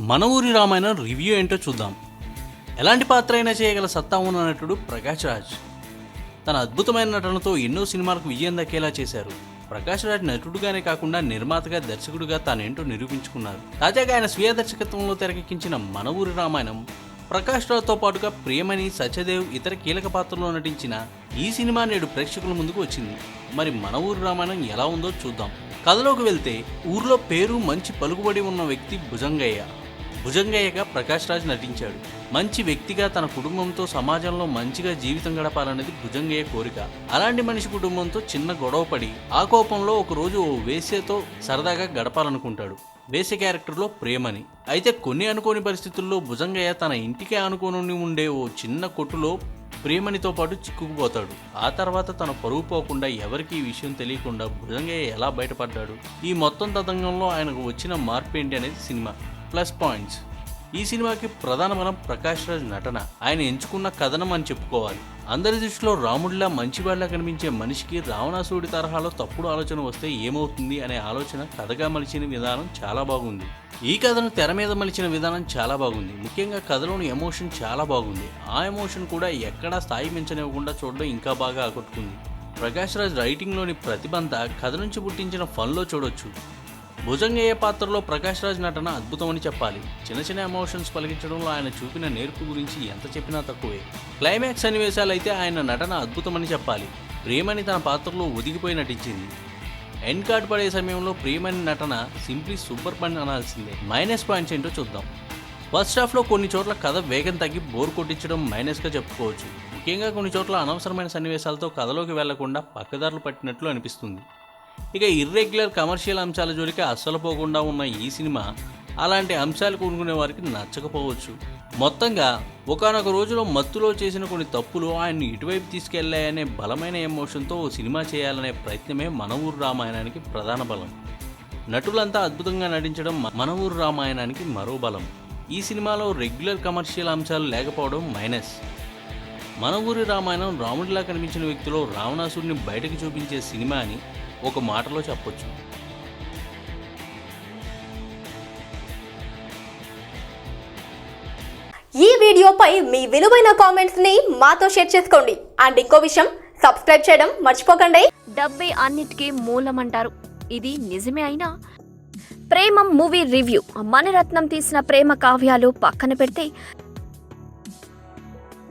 మన ఊరి రామాయణం రివ్యూ ఏంటో చూద్దాం. ఎలాంటి పాత్ర అయినా చేయగల సత్తా ఉన్న నటుడు ప్రకాష్ రాజ్. తన అద్భుతమైన నటనతో ఎన్నో సినిమాలకు విజయం దక్కేలా చేశారు. ప్రకాష్ రాజ్ నటుడుగానే కాకుండా నిర్మాతగా, దర్శకుడిగా తానేంటో నిరూపించుకున్నారు. తాజాగా ఆయన స్వీయ దర్శకత్వంలో తెరకెక్కించిన మన ఊరి రామాయణం ప్రకాష్ రాజ్తో పాటుగా ప్రియమణి, సత్యదేవ్ ఇతర కీలక పాత్రలో నటించిన ఈ సినిమా నేడు ప్రేక్షకుల ముందుకు వచ్చింది. మరి మన ఊరి రామాయణం ఎలా ఉందో చూద్దాం. కథలోకి వెళ్తే, ఊర్లో పేరు మంచి పలుకుబడి ఉన్న వ్యక్తి భుజంగయ్య. భుజంగయ్యగా ప్రకాష్ రాజ్ నటించాడు. మంచి వ్యక్తిగా తన కుటుంబంతో సమాజంలో మంచిగా జీవితం గడపాలనేది భుజంగయ్య కోరిక. అలాంటి మనిషి కుటుంబంతో చిన్న గొడవ పడి ఆ కోపంలో ఒకరోజు ఓ వేశ్యతో సరదాగా గడపాలనుకుంటాడు. వేశ్య క్యారెక్టర్లో ప్రేమని. అయితే కొన్ని అనుకోని పరిస్థితుల్లో భుజంగయ్య తన ఇంటికే అనుకోని ఉండే ఓ చిన్న కొట్టులో ప్రేమనితో పాటు చిక్కుకుపోతాడు. ఆ తర్వాత తన పరువు పోకుండా, ఎవరికి ఈ విషయం తెలియకుండా భుజంగయ్య ఎలా బయటపడ్డాడు, ఈ మొత్తం తతంగంలో ఆయనకు వచ్చిన మార్పు ఏంటి అనేది సినిమా ప్లస్ పాయింట్స్. ఈ సినిమాకి ప్రధాన బలం ప్రకాష్ రాజ్ నటన. ఆయన ఎంచుకున్న కథనం అని చెప్పుకోవాలి. అందరి దృష్టిలో రాముడిలా, మంచివాడిలా కనిపించే మనిషికి రావణాసురుడి తరహాలో తప్పుడు ఆలోచన వస్తే ఏమవుతుంది అనే ఆలోచన కథగా మలిచిన విధానం చాలా బాగుంది. ఈ కథను తెర మీద మలిచిన విధానం చాలా బాగుంది. ముఖ్యంగా కథలోని ఎమోషన్ చాలా బాగుంది. ఆ ఎమోషన్ కూడా ఎక్కడా స్థాయి మించనివ్వకుండా చూడడం ఇంకా బాగా ఆకట్టుకుంది. ప్రకాష్ రాజ్ రైటింగ్లోని ప్రతిభంతా కథ నుంచి పుట్టించిన ఫన్లో చూడొచ్చు. భుజంగయ్య పాత్రలో ప్రకాష్ రాజ్ నటన అద్భుతమని చెప్పాలి. చిన్న చిన్న ఎమోషన్స్ పలికించడంలో ఆయన చూపిన నేర్పు గురించి ఎంత చెప్పినా తక్కువే. క్లైమాక్స్ సన్నివేశాలు అయితే ఆయన నటన అద్భుతమని చెప్పాలి. ప్రియమణి తన పాత్రలో ఒదిగిపోయి నటించింది. ఎండ్ కార్డ్ పడే సమయంలో ప్రియమణి నటన సింప్లీ సూపర్ పని అనాల్సిందే. మైనస్ పాయింట్స్ ఏంటో చూద్దాం. ఫస్ట్ హాఫ్లో కొన్ని చోట్ల కథ వేగం తగ్గి బోర్ కొట్టించడం మైనస్గా చెప్పుకోవచ్చు. ముఖ్యంగా కొన్ని చోట్ల అనవసరమైన సన్నివేశాలతో కథలోకి వెళ్లకుండా పక్కదారులు పట్టినట్లు అనిపిస్తుంది. ఇక ఇర్రెగ్యులర్ కమర్షియల్ అంశాల జోలికి అస్సలు పోకుండా ఉన్న ఈ సినిమా అలాంటి అంశాలు కొనుక్కునే వారికి నచ్చకపోవచ్చు. మొత్తంగా ఒకానొక రోజులో మత్తులో చేసిన కొన్ని తప్పులు ఆయన్ని ఇటువైపు తీసుకెళ్లాయనే బలమైన ఎమోషన్తో ఓ సినిమా చేయాలనే ప్రయత్నమే మన ఊరు రామాయణానికి ప్రధాన బలం. నటులంతా అద్భుతంగా నటించడం మన ఊరు రామాయణానికి మరో బలం. ఈ సినిమాలో రెగ్యులర్ కమర్షియల్ అంశాలు లేకపోవడం మైనస్. మన ఊరి రామాయణం రాముడిలా కనిపించిన వ్యక్తిలో రావణాసుడిని బయటకు చూపించే సినిమా అని ఒక మాటలో చెప్పొచ్చు. ఈ వీడియోపై మీ విలువైన కామెంట్స్ ని మాతో షేర్ చేసుకోండి. అండ్ ఇంకో విషయం, సబ్స్క్రైబ్ చేయడం మర్చిపోకండి. డబ్బే అన్నిటికీ మూలమంటారు. ఇది నిజమే అయినా ప్రేమం మూవీ రివ్యూ. మణిరత్నం తీసిన ప్రేమ కావ్యాలు పక్కన పెడితే